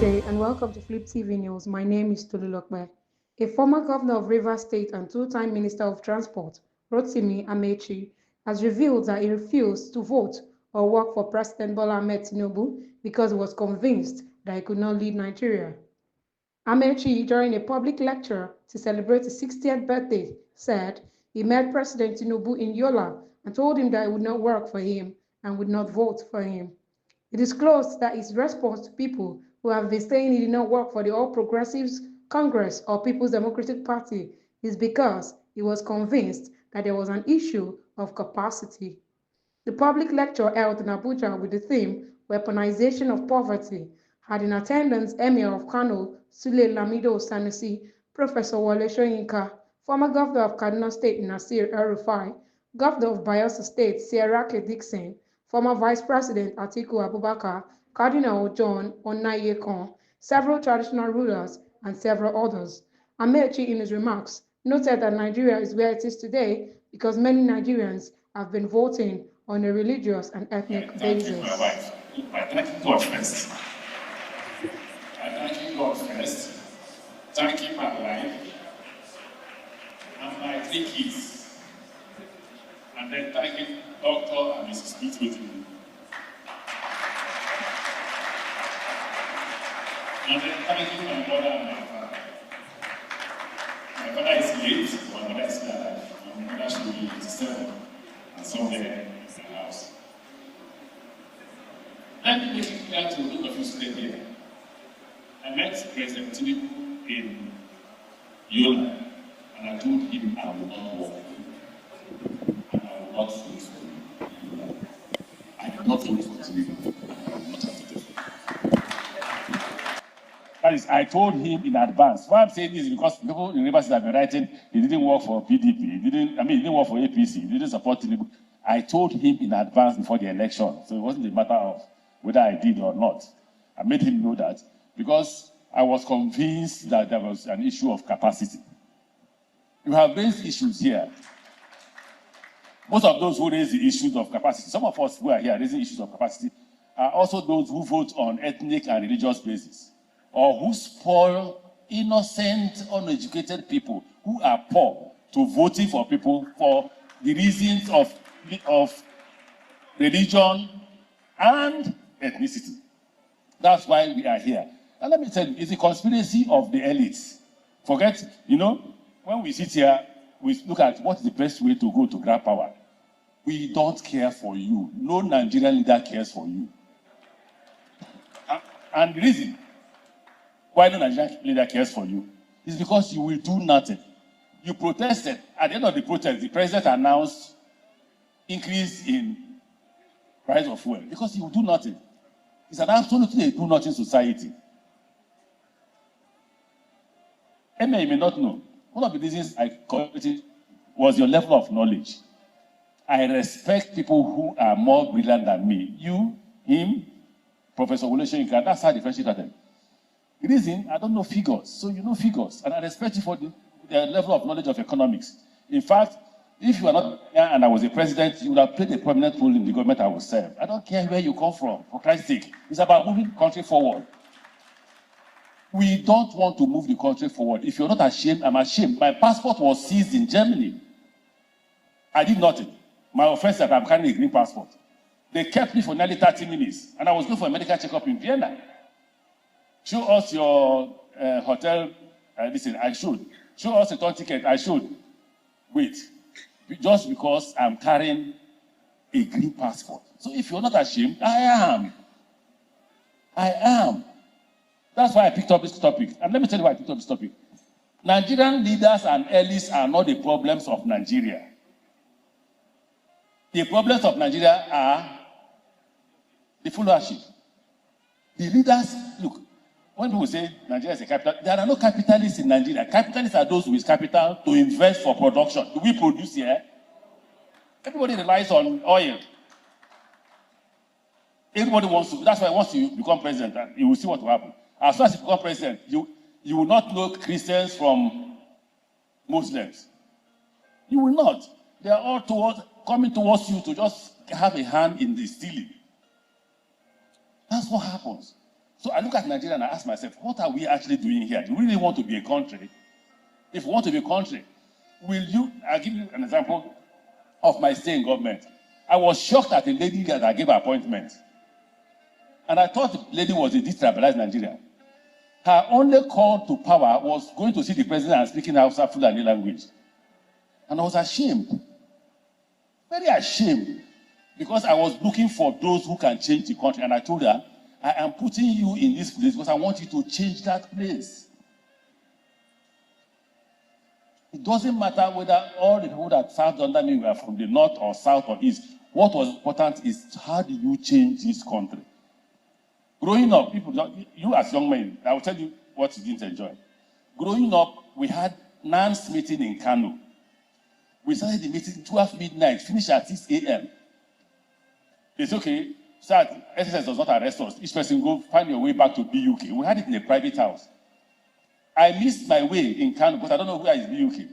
day and welcome to Flip TV News. My name is Tolulokbe. A former governor of Rivers State and two-time Minister of Transport, Amaechi, has revealed that he refused to vote or work for President Bola Ahmed Tinubu because he was convinced that he could not lead Nigeria. Amaechi, during a public lecture to celebrate his 60th birthday, said he met President Tinubu in Yola and told him that he would not work for him and would not vote for him. He disclosed that his response to people who have been saying he did not work for the All Progressives Congress or People's Democratic Party is because he was convinced that there was an issue of capacity. The public lecture held in Abuja with the theme Weaponization of Poverty had in attendance Emir of Kano, Sule Lamido Sanusi, Professor Wole Soyinka, former governor of Kaduna State Nasir El-Rufai, governor of Bayelsa State Sierrake Dixon, former Vice President Atiku Abubakar, Cardinal John Onaiyekan, several traditional rulers, and several others. Amaechi, in his remarks, noted that Nigeria is where it is today because many Nigerians have been voting on a religious and ethnic basis. My wife, I thank God first. I thank God first. Thanking my wife and my 3 kids. And then thanking Dr. and Mrs. Smith with me. And then thanking my mother and my father. My father is late, my mother is alive. My mother should be 87 and somewhere in the house. Let me make it clear to those of you sitting here. I met President Tinubu in Yola, and I told him I will not work. And I will not vote for him. I did not vote for Tinubu. I will not have voted for him. That is, I told him in advance. Why I'm saying this is because people in Rivers have been writing he didn't work for PDP, he didn't work for APC, he didn't support Tinubu. I told him in advance before the election, so it wasn't a matter of whether I did or not. I made him know that because I was convinced that there was an issue of capacity. You have raised issues here. Most of those who raise the issues of capacity, some of us who are here raising issues of capacity, are also those who vote on ethnic and religious basis, or who spoil innocent, uneducated people who are poor to voting for people for the reasons of religion and ethnicity. That's why we are here. And let me tell you, it's a conspiracy of the elites. Forget, when we sit here, we look at what is the best way to go to grab power. We don't care for you. No Nigerian leader cares for you. And the reason why no Nigerian leader cares for you is because you will do nothing. You protested. At the end of the protest, the president announced increase in price of fuel because he will do nothing. It's an absolutely do nothing society. You may not know. One of the reasons I called it was your level of knowledge. I respect people who are more brilliant than me. You, him, Professor Wole Soyinka, that's how the friendship started. The reason, I don't know figures, so you know figures. And I respect you for the level of knowledge of economics. In fact, if you are not here and I was a president, you would have played a prominent role in the government I will serve. I don't care where you come from, for Christ's sake. It's about moving the country forward. We don't want to move the country forward. If you're not ashamed, I'm ashamed. My passport was seized in Germany. I did nothing. My offense is that I'm carrying a green passport. They kept me for nearly 30 minutes, and I was going for a medical checkup in Vienna. Show us your hotel. Listen, I should. Show us a tour ticket. I should. Wait. Just because I'm carrying a green passport. So if you're not ashamed, I am. I am. That's why I picked up this topic. And let me tell you why I picked up this topic. Nigerian leaders and elites are not the problems of Nigeria. The problems of Nigeria are the followership. The leaders, look, when people say Nigeria is a capital, there are no capitalists in Nigeria. Capitalists are those with capital to invest for production. Do we produce here? Everybody relies on oil. Everybody wants to, that's why once you become president, you will see what will happen. As soon as you become president, you will not know Christians from Muslims. You will not. They are all coming towards you to just have a hand in the stealing. That's what happens. So I look at Nigeria and I ask myself, what are we actually doing here? Do we really want to be a country? If we want to be a country, I'll give you an example of my stay in government. I was shocked at a lady that I gave an appointment. And I thought the lady was a destabilized Nigeria. Her only call to power was going to see the president and speaking Hausa Fulani language. And I was ashamed, very ashamed, because I was looking for those who can change the country. And I told her, I am putting you in this place because I want you to change that place. It doesn't matter whether all the people that served under me were from the north or south or east. What was important is how do you change this country? Growing up, you as young men, I will tell you what you didn't enjoy. Growing up, we had NANS meeting in Kano. We started the meeting 12 midnight, finished at 6 a.m. It's okay, start, SSS does not arrest us. Each person go find your way back to BUK. We had it in a private house. I missed my way in Kano, but I don't know where is BUK.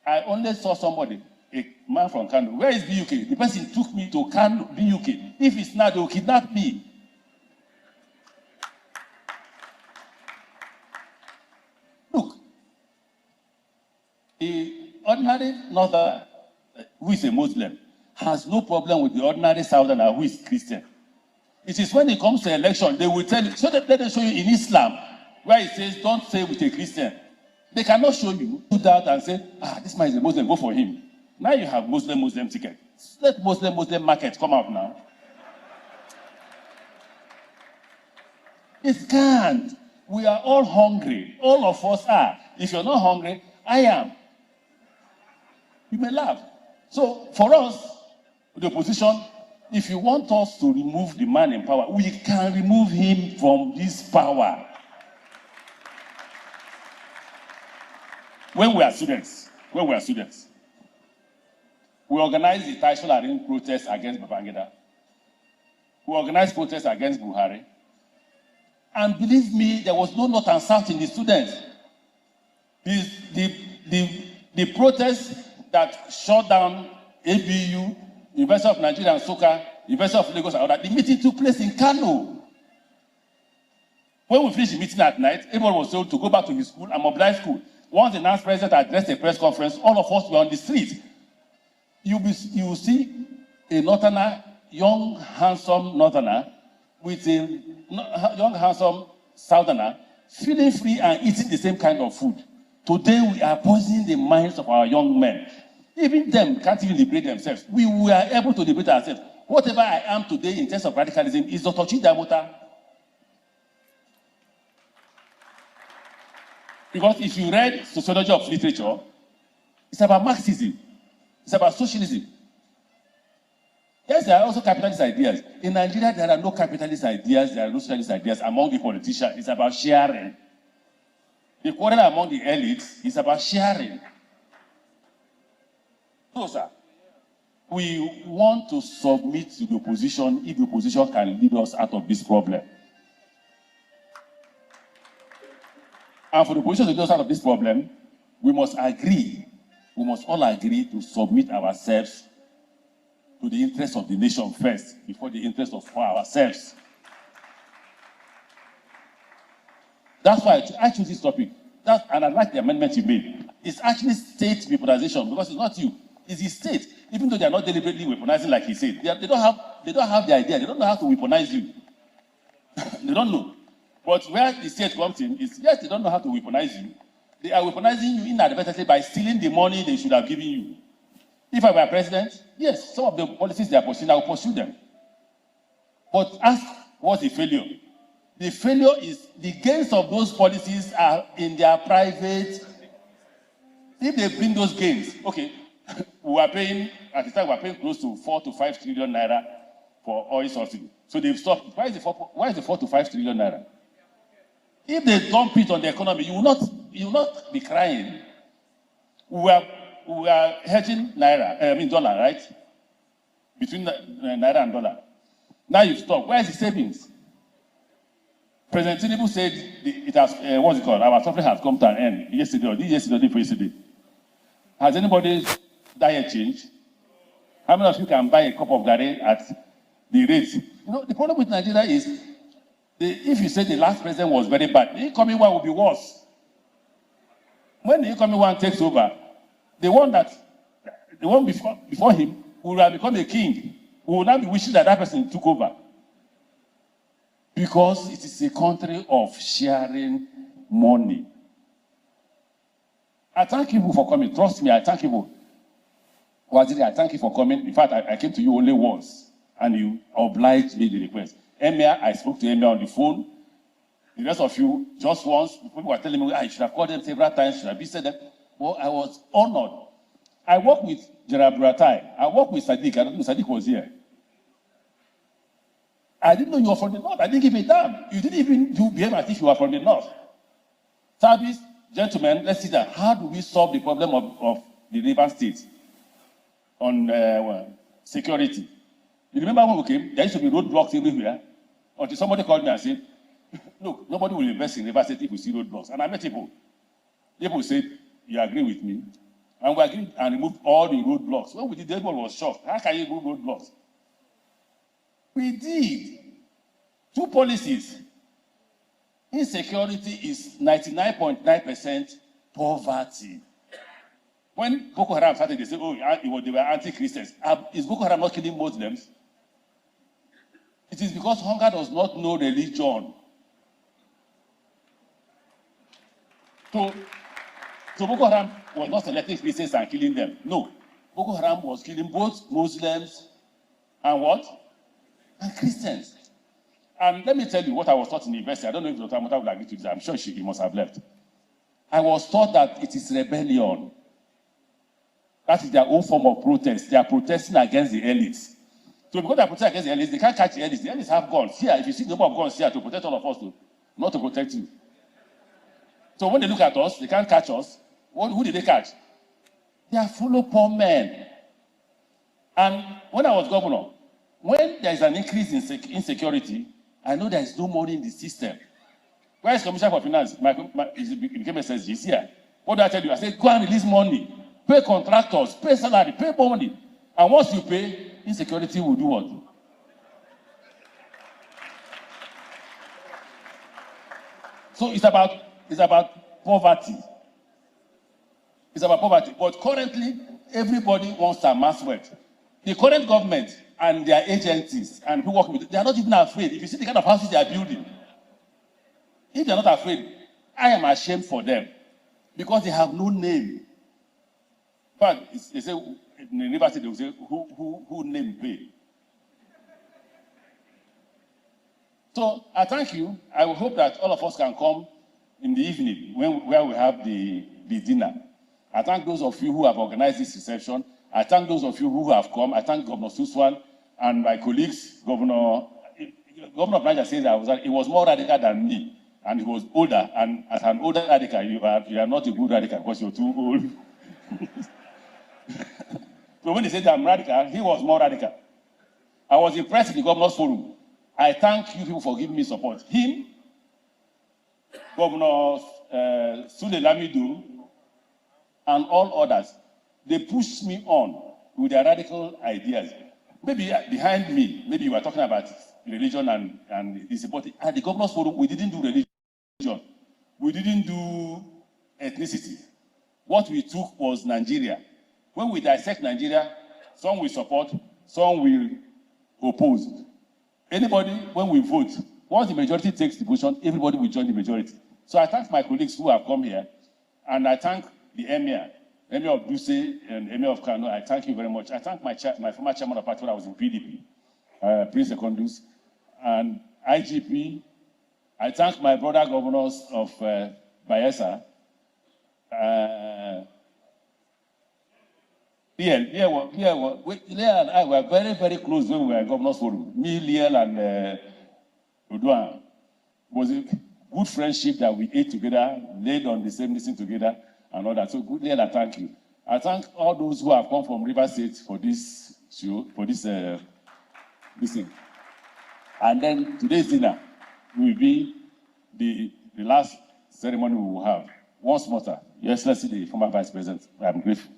I only saw somebody, a man from Kano. Where is BUK? The person took me to Kano, BUK. If it's not, they will kidnap me. Look, the ordinary northerner who is a Muslim has no problem with the ordinary southerner who is Christian. It is when it comes to election, they will tell you, so let them show you in Islam, where it says, don't say with a Christian. They cannot show you, do that and say, this man is a Muslim, go for him. Now you have Muslim ticket. Let Muslim market come out now. It can't. We are all hungry. All of us are. If you're not hungry, I am. You may laugh. So for us, the opposition, if you want us to remove the man in power, we can remove him from this power. When we are students, we organized the Taisho protest against Babangida. We organized protests against Buhari. And believe me, there was no north and south in the students. The protests that shut down ABU, University of Nigeria and Soka, University of Lagos and all that, the meeting took place in Kano. When we finished the meeting at night, everyone was told to go back to his school and mobilize school. Once the NAS president addressed a press conference, all of us were on the street. You will see a northerner, young, handsome northerner, with a young, handsome southerner, feeling free and eating the same kind of food. Today, we are poisoning the minds of our young men. Even them can't even liberate themselves. We were able to liberate ourselves. Whatever I am today in terms of radicalism is Dr. Chidamota. Because if you read sociology of literature, it's about Marxism. It's about socialism. Yes, there are also capitalist ideas. In Nigeria, there are no capitalist ideas, there are no socialist ideas among the politicians. It's about sharing. The quarrel among the elites is about sharing. No, sir. We want to submit to the opposition if the opposition can lead us out of this problem. And for the opposition to lead us out of this problem, we must all agree to submit ourselves to the interest of the nation first, before the interest of ourselves. That's why I choose this topic. And I like the amendment you made. It's actually state weaponization, because it's not you, it's the state. Even though they are not deliberately weaponizing like he said, they don't have the idea. They don't know how to weaponize you. They don't know. But where the state comes in is, yes, they don't know how to weaponize you. They are weaponizing you inadvertently by stealing the money they should have given you. If I were president, yes, some of the policies they are pursuing, I will pursue them. But ask, what's the failure? The failure is the gains of those policies are in their private. If they bring those gains, okay, we are paying, at the time, we are paying close to 4 to 5 trillion naira for oil subsidy. So they've stopped. Why is the 4 to 5 trillion naira? If they dump it on the economy, you will not be crying. We are hedging dollar, right? Between naira and dollar. Now you've stopped. Where is the savings? President Tinubu said it has, what's it called? Our suffering has come to an end yesterday, or yesterday. Has anybody's diet changed? How many of you can buy a cup of garri at the rate? The problem with Nigeria is If you say the last president was very bad, the incoming one will be worse. When the incoming one takes over, the one before him will have become a king. We will now be wishing that person took over. Because it is a country of sharing money. I thank you for coming. Trust me, I thank you. I thank you for coming. In fact, I came to you only once, and you obliged me the request. Emir, I spoke to Emir on the phone. The rest of you, just once, people were telling me, I should have called them several times, should have visited them. Well, I was honored. I worked with General Buratai. I worked with Sadiq. I don't know Sadiq was here. I didn't know you were from the north. I didn't give a damn. You didn't even behave as if you were from the north. Service, gentlemen, let's see that. How do we solve the problem of the River State on security? You remember when we came, there used to be roadblocks everywhere, until somebody called me and said, look, nobody will invest in River State if we see roadblocks. And I met people. People said, you agree with me? And we agreed and removed all the roadblocks. When we did, everyone was shocked. How can you remove roadblocks? We did. Two policies. Insecurity is 99.9% poverty. When Boko Haram started, they said, oh, they were anti-Christians. Is Boko Haram not killing Muslims? It is because hunger does not know religion. So Boko Haram was not selecting Christians and killing them. No. Boko Haram was killing both Muslims and what? And Christians. And let me tell you what I was taught in the university. I don't know if Dr. Amata will agree to this. I'm sure he must have left. I was taught that it is rebellion. That is their own form of protest. They are protesting against the elites. So because they are protesting against the elites, they can't catch the elites. The elites have guns. Here, if you see the number of guns here to protect all of us, not to protect you. So when they look at us, they can't catch us. Who did they catch? They are full of poor men. And when I was governor, when there is an increase in insecurity, I know there is no money in the system. Where is Commissioner for Finance? He became SSG here. What do I tell you? I said, go and release money. Pay contractors, pay salary, pay money. And once you pay, insecurity will do what? So it's about poverty. It's about poverty. But currently, everybody wants to amass wealth. The current government and their agencies and who work with it, they are not even afraid. If you see the kind of houses they are building, if they are not afraid, I am ashamed for them because they have no name. But they say in the university they will say who name pay. So I thank you. I will hope that all of us can come in the evening where we have the dinner. I thank those of you who have organized this reception. I thank those of you who have come. I thank Governor Suswan and my colleagues. Governor of Niger says he was more radical than me, and he was older. And as an older radical, you are not a good radical because you're too old. So when he said I'm radical, he was more radical. I was impressed in the Governor's Forum. I thank you people for giving me support. Him, Governor Sule Lamido, and all others, they pushed me on with their radical ideas. Maybe behind me, maybe you were talking about religion and this, but at the Governor's Forum, we didn't do religion. We didn't do ethnicity. What we took was Nigeria. When we dissect Nigeria, some will support, some will oppose. Anybody, when we vote, once the majority takes the position, everybody will join the majority. So I thank my colleagues who have come here, and I thank the Emir of Duse and Emir of Kano. I thank you very much. I thank my former chairman of party when I was in PDP, Prince Secondus, and IGP. I thank my brother governors of Bayelsa. Liel and I were very, very close when we were in Governor's Forum. Me, Liel, and Uduan. It was a good friendship that we ate together, laid on the same listen together, and all that. So, good, Liel, thank you. I thank all those who have come from River State for this show, for this thing. And then today's dinner will be the last ceremony we will have. Once more, Your Excellency, the former Vice President, I'm grateful.